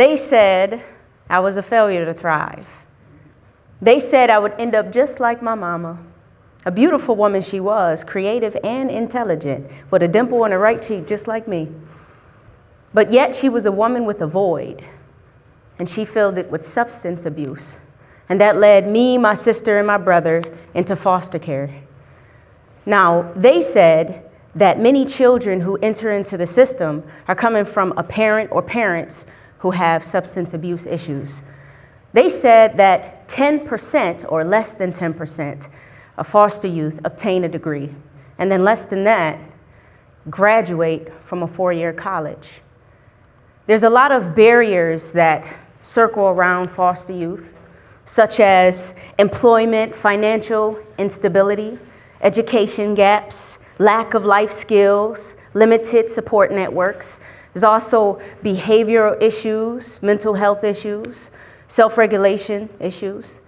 They said I was a failure to thrive. They said I would end up just like my mama. A beautiful woman she was, creative and intelligent, with a dimple on her right cheek just like me. But yet she was a woman with a void, and she filled it with substance abuse. And that led me, my sister, and my brother into foster care. Now, they said that many children who enter into the system are coming from a parent or parents who have substance abuse issues. They said that 10% or less than 10% of foster youth obtain a degree, and then less than that graduate from a 4-year college. There's a lot of barriers that circle around foster youth, such as employment, financial instability, education gaps, lack of life skills, limited support networks. There's also behavioral issues, mental health issues, self-regulation issues.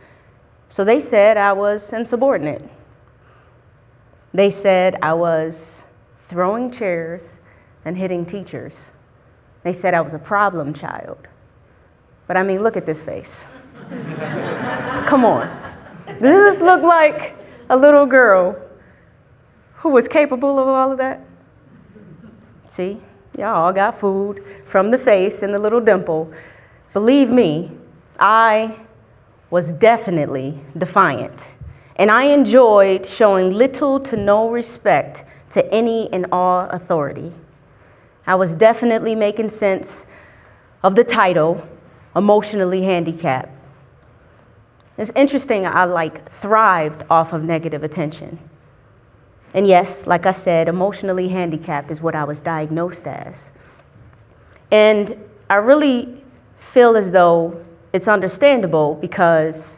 So they said I was insubordinate. They said I was throwing chairs and hitting teachers. They said I was a problem child. But I mean, look at this face. Come on. Does this look like a little girl who was capable of all of that? See, y'all all got food from the face and the little dimple. Believe me, I was definitely defiant, and I enjoyed showing little to no respect to any and all authority. I was definitely making sense of the title, emotionally handicapped. It's interesting, I thrived off of negative attention. And yes, like I said, emotionally handicapped is what I was diagnosed as. And I really feel as though it's understandable, because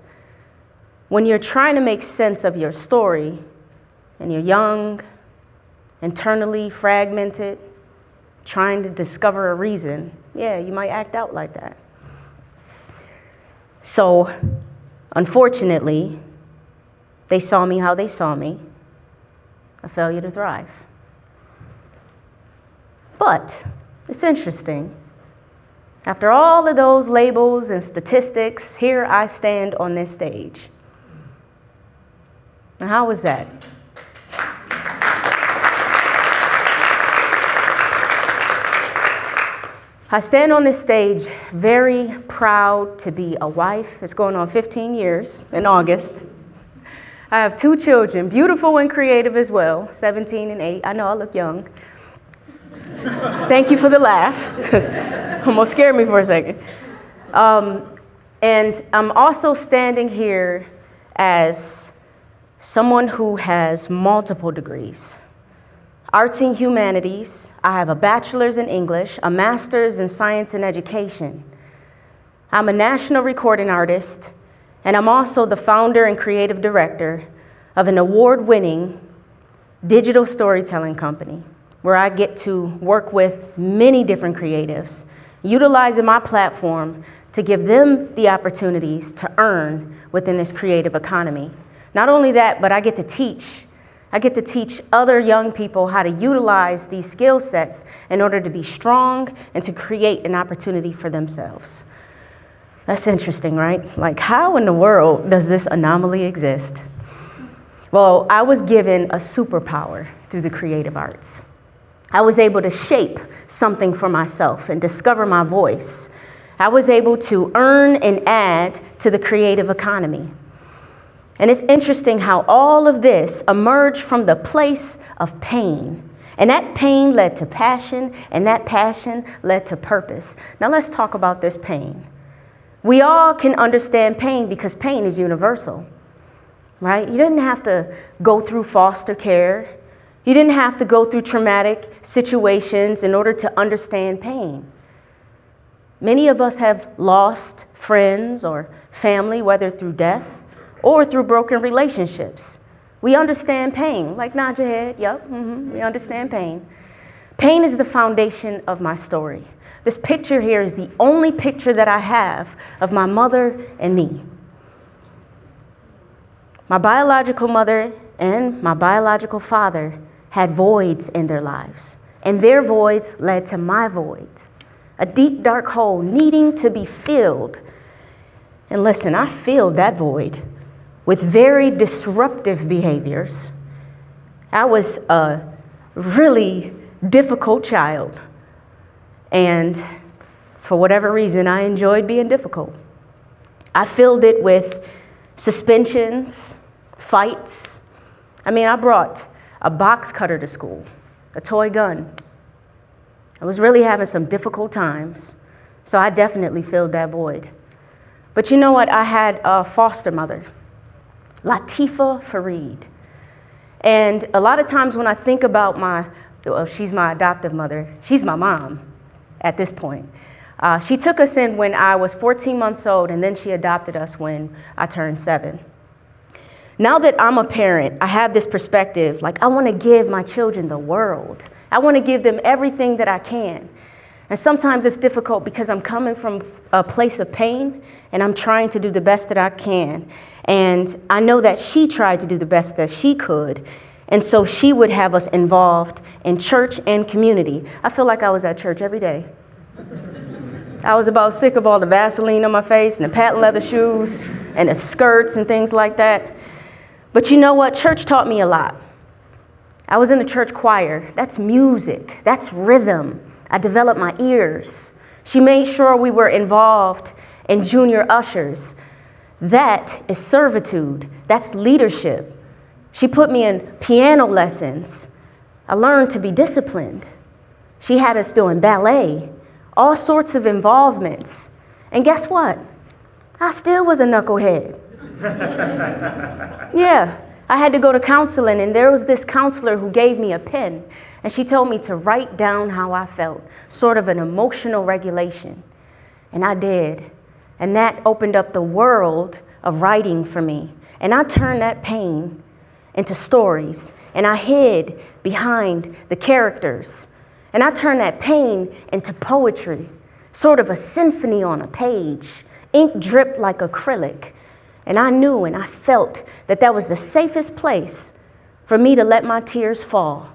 when you're trying to make sense of your story and you're young, internally fragmented, trying to discover a reason, yeah, you might act out like that. So, unfortunately, they saw me how they saw me, a failure to thrive. But it's interesting. After all of those labels and statistics, here I stand on this stage. And how was that? I stand on this stage very proud to be a wife. It's going on 15 years in August. I have 2 children, beautiful and creative as well, 17 and 8. I know I look young. Thank you for the laugh. Almost scared me for a second. And I'm also standing here as someone who has multiple degrees. Arts and humanities. I have a bachelor's in English, a master's in science and education. I'm a national recording artist, and I'm also the founder and creative director of an award-winning digital storytelling company, where I get to work with many different creatives, utilizing my platform to give them the opportunities to earn within this creative economy. Not only that, but I get to teach. I get to teach other young people how to utilize these skill sets in order to be strong and to create an opportunity for themselves. That's interesting, right? Like, how in the world does this anomaly exist? Well, I was given a superpower through the creative arts. I was able to shape something for myself and discover my voice. I was able to earn and add to the creative economy. And it's interesting how all of this emerged from the place of pain. And that pain led to passion, and that passion led to purpose. Now let's talk about this pain. We all can understand pain because pain is universal, right? You didn't have to go through foster care. You didn't have to go through traumatic situations in order to understand pain. Many of us have lost friends or family, whether through death or through broken relationships. We understand pain, like nod your head, yep, we understand pain. Pain is the foundation of my story. This picture here is the only picture that I have of my mother and me. My biological mother and my biological father had voids in their lives, and their voids led to my void. a deep, dark hole needing to be filled. And listen, I filled that void with very disruptive behaviors. I was a really difficult child. And for whatever reason, I enjoyed being difficult. I filled it with suspensions, fights. I mean, I brought a box cutter to school, a toy gun. I was really having some difficult times, so I definitely filled that void. But you know what? I had a foster mother, Aitina Fareed. And a lot of times when I think about she's my adoptive mother, she's my mom at this point. She took us in when I was 14 months old, and then she adopted us when I turned 7. Now that I'm a parent, I have this perspective, like I want to give my children the world. I want to give them everything that I can. And sometimes it's difficult because I'm coming from a place of pain, and I'm trying to do the best that I can. And I know that she tried to do the best that she could. And so she would have us involved in church and community. I feel like I was at church every day. I was about sick of all the Vaseline on my face and the patent leather shoes and the skirts and things like that. But you know what? Church taught me a lot. I was in the church choir. That's music. That's rhythm. I developed my ears. She made sure we were involved in junior ushers. That is servitude. That's leadership. She put me in piano lessons. I learned to be disciplined. She had us doing ballet, all sorts of involvements. And guess what? I still was a knucklehead. Yeah, I had to go to counseling, and there was this counselor who gave me a pen, and she told me to write down how I felt, sort of an emotional regulation. And I did. And that opened up the world of writing for me. And I turned that pain into stories, and I hid behind the characters. And I turned that pain into poetry, sort of a symphony on a page. Ink dripped like acrylic. And I knew and I felt that that was the safest place for me to let my tears fall.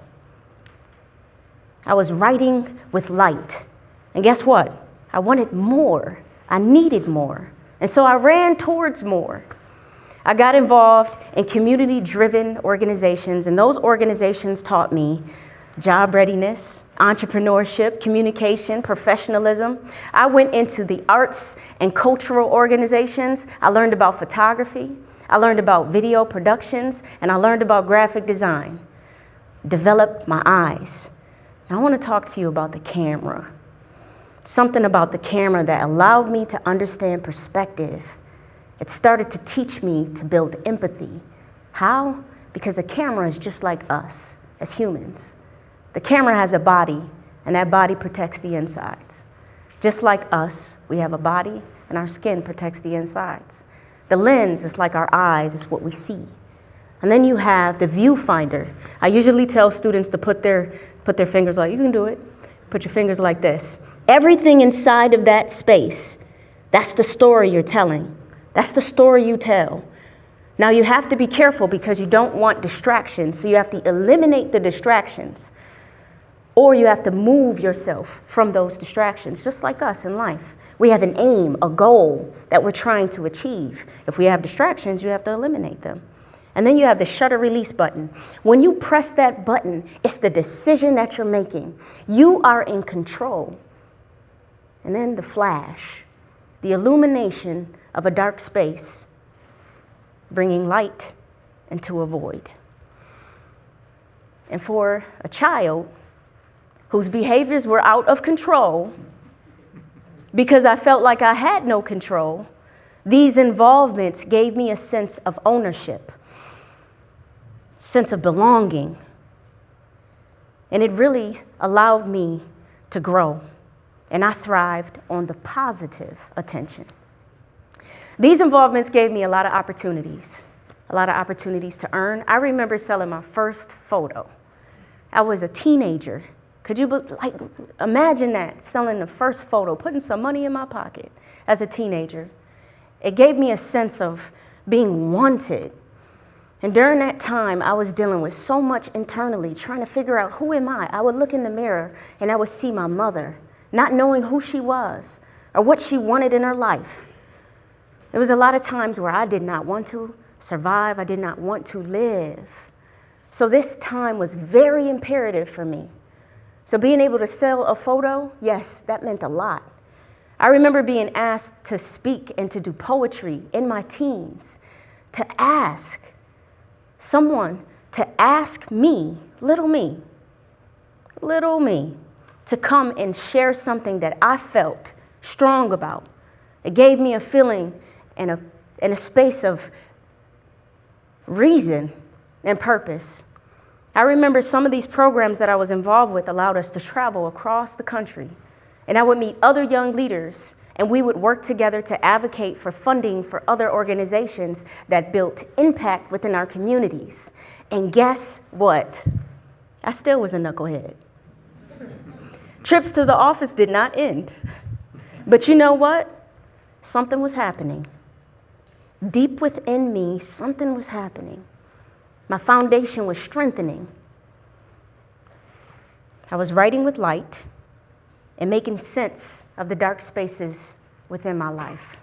I was writing with light. And guess what? I wanted more. I needed more. And so I ran towards more. I got involved in community-driven organizations, and those organizations taught me job readiness, entrepreneurship, communication, professionalism. I went into the arts and cultural organizations. I learned about photography. I learned about video productions, and I learned about graphic design. Developed my eyes. Now I want to talk to you about the camera. Something about the camera that allowed me to understand perspective. It started to teach me to build empathy. How? Because the camera is just like us as humans. The camera has a body, and that body protects the insides. Just like us, we have a body, and our skin protects the insides. The lens is like our eyes, it's what we see. And then you have the viewfinder. I usually tell students to put their fingers like, you can do it. Put your fingers like this. Everything inside of that space, that's the story you're telling. That's the story you tell. Now you have to be careful because you don't want distractions, so you have to eliminate the distractions. Or you have to move yourself from those distractions, just like us in life. We have an aim, a goal that we're trying to achieve. If we have distractions, you have to eliminate them. And then you have the shutter release button. When you press that button, it's the decision that you're making. You are in control. And then the flash, the illumination of a dark space, bringing light into a void. And for a child whose behaviors were out of control, because I felt like I had no control, these involvements gave me a sense of ownership, sense of belonging, and it really allowed me to grow. And I thrived on the positive attention. These involvements gave me a lot of opportunities to earn. I remember selling my first photo. I was a teenager. Could you imagine that, selling the first photo, putting some money in my pocket as a teenager? It gave me a sense of being wanted. And during that time, I was dealing with so much internally, trying to figure out who am I? I would look in the mirror and I would see my mother not knowing who she was or what she wanted in her life. There was a lot of times where I did not want to survive. I did not want to live. So this time was very imperative for me. So being able to sell a photo, yes, that meant a lot. I remember being asked to speak and to do poetry in my teens, to ask someone to ask me, little me, to come and share something that I felt strong about. It gave me a feeling and a space of reason and purpose. I remember some of these programs that I was involved with allowed us to travel across the country, and I would meet other young leaders, and we would work together to advocate for funding for other organizations that built impact within our communities. And guess what? I still was a knucklehead. Trips to the office did not end. But you know what? Something was happening. Deep within me, something was happening. My foundation was strengthening. I was writing with light and making sense of the dark spaces within my life.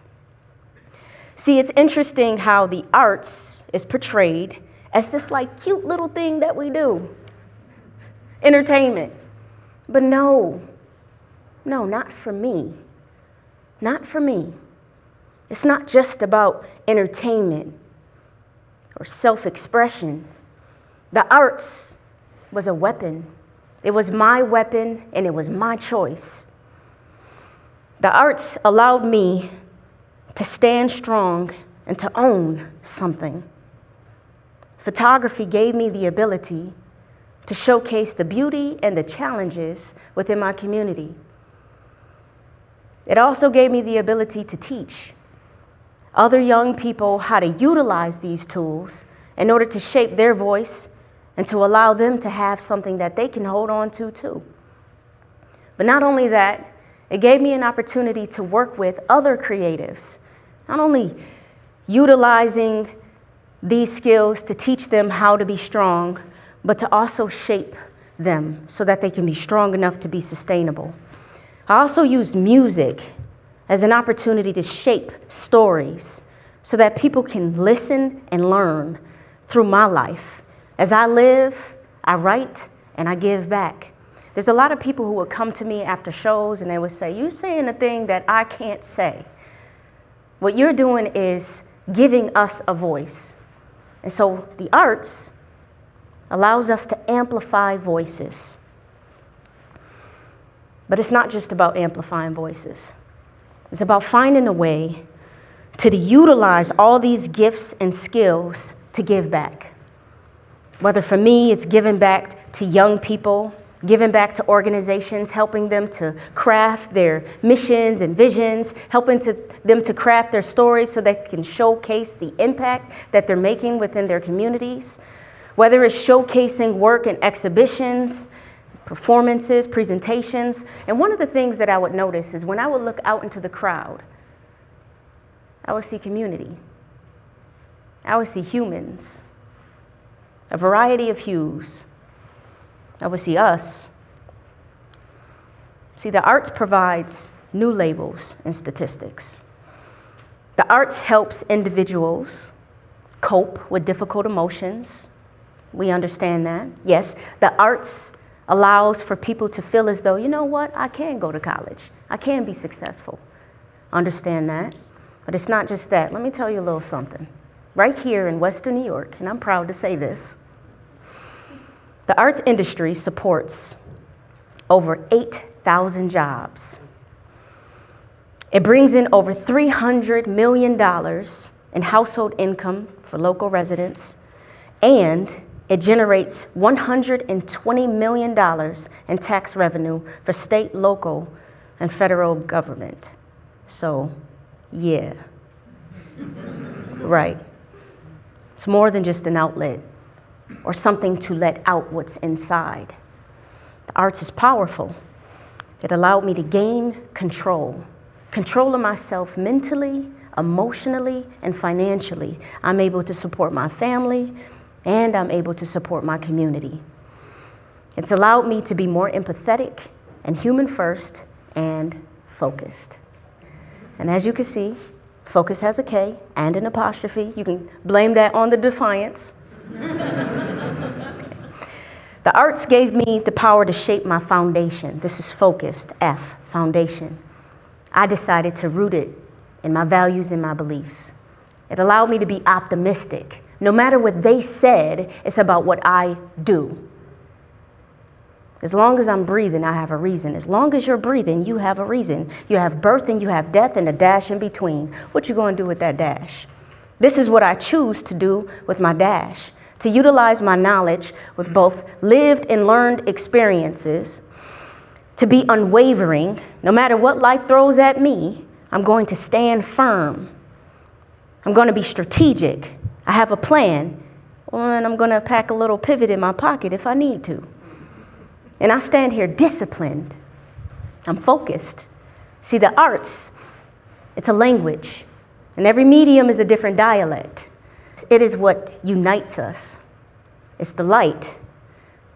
See, it's interesting how the arts is portrayed as this like cute little thing that we do. Entertainment. But no, not for me. Not for me. It's not just about entertainment or self-expression. The arts was a weapon. It was my weapon and it was my choice. The arts allowed me to stand strong and to own something. Photography gave me the ability to showcase the beauty and the challenges within my community. It also gave me the ability to teach other young people how to utilize these tools in order to shape their voice and to allow them to have something that they can hold on to too. But not only that, it gave me an opportunity to work with other creatives, not only utilizing these skills to teach them how to be strong, but to also shape them so that they can be strong enough to be sustainable. I also used music as an opportunity to shape stories so that people can listen and learn through my life. As I live, I write, and I give back. There's a lot of people who would come to me after shows and they would say, "You're saying a thing that I can't say. What you're doing is giving us a voice." And so the arts allows us to amplify voices. But it's not just about amplifying voices. It's about finding a way to utilize all these gifts and skills to give back. Whether for me, it's giving back to young people, giving back to organizations, helping them to craft their missions and visions, helping them to craft their stories so they can showcase the impact that they're making within their communities. Whether it's showcasing work in exhibitions, performances, presentations. And one of the things that I would notice is when I would look out into the crowd, I would see community. I would see humans, a variety of hues. I would see us. See, the arts provides new labels and statistics. The arts helps individuals cope with difficult emotions. We understand that. Yes, the arts allows for people to feel as though, you know what, I can go to college. I can be successful. Understand that. But it's not just that. Let me tell you a little something. Right here in Western New York, and I'm proud to say this, the arts industry supports over 8,000 jobs. It brings in over $300 million in household income for local residents, and it generates $120 million in tax revenue for state, local, and federal government. So, yeah. Right. It's more than just an outlet or something to let out what's inside. The arts is powerful. It allowed me to gain control of myself mentally, emotionally, and financially. I'm able to support my family, and I'm able to support my community. It's allowed me to be more empathetic and human first, and focused. And as you can see, focus has a K and an apostrophe. You can blame that on the defiance. The arts gave me the power to shape my foundation. This is focused, F, foundation. I decided to root it in my values and my beliefs. It allowed me to be optimistic. No matter what they said, it's about what I do. As long as I'm breathing, I have a reason. As long as you're breathing, you have a reason. You have birth and you have death and a dash in between. What you going to do with that dash? This is what I choose to do with my dash. To utilize my knowledge with both lived and learned experiences. To be unwavering. No matter what life throws at me, I'm going to stand firm. I'm going to be strategic. I have a plan. And I'm going to pack a little pivot in my pocket if I need to. And I stand here disciplined. I'm focused. See, the arts, it's a language. And every medium is a different dialect. It is what unites us. It's the light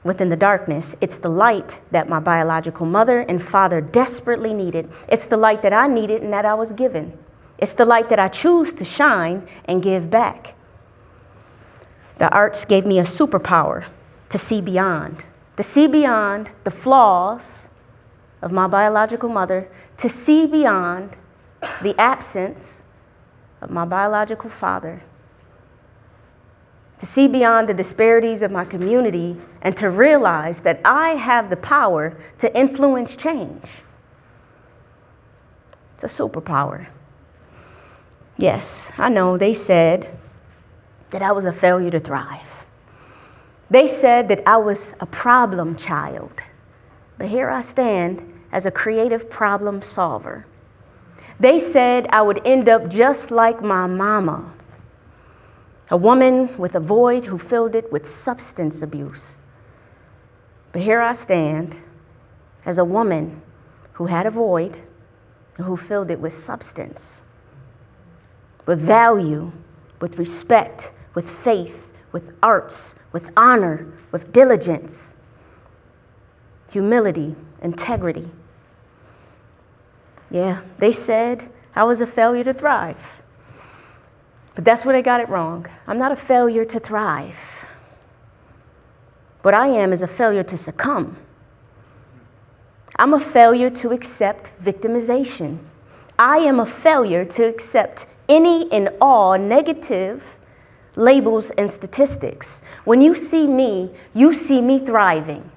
within the darkness. It's the light that my biological mother and father desperately needed. It's the light that I needed and that I was given. It's the light that I choose to shine and give back. The arts gave me a superpower to see beyond. To see beyond the flaws of my biological mother, to see beyond the absence of my biological father, to see beyond the disparities of my community, and to realize that I have the power to influence change. It's a superpower. Yes, I know they said that I was a failure to thrive. They said that I was a problem child, but here I stand as a creative problem solver. They said I would end up just like my mama, a woman with a void who filled it with substance abuse. But here I stand as a woman who had a void and who filled it with substance, with value, with respect, with faith, with arts, with honor, with diligence, humility, integrity. Yeah, they said I was a failure to thrive. But that's where they got it wrong. I'm not a failure to thrive. What I am is a failure to succumb. I'm a failure to accept victimization. I am a failure to accept any and all negative labels and statistics. When you see me thriving.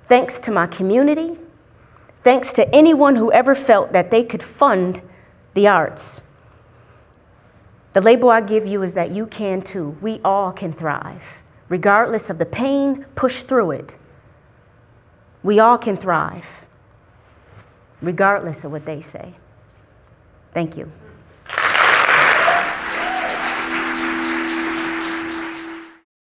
Thanks to my community, thanks to anyone who ever felt that they could fund the arts. The label I give you is that you can too. We all can thrive. Regardless of the pain, push through it. We all can thrive, regardless of what they say. Thank you.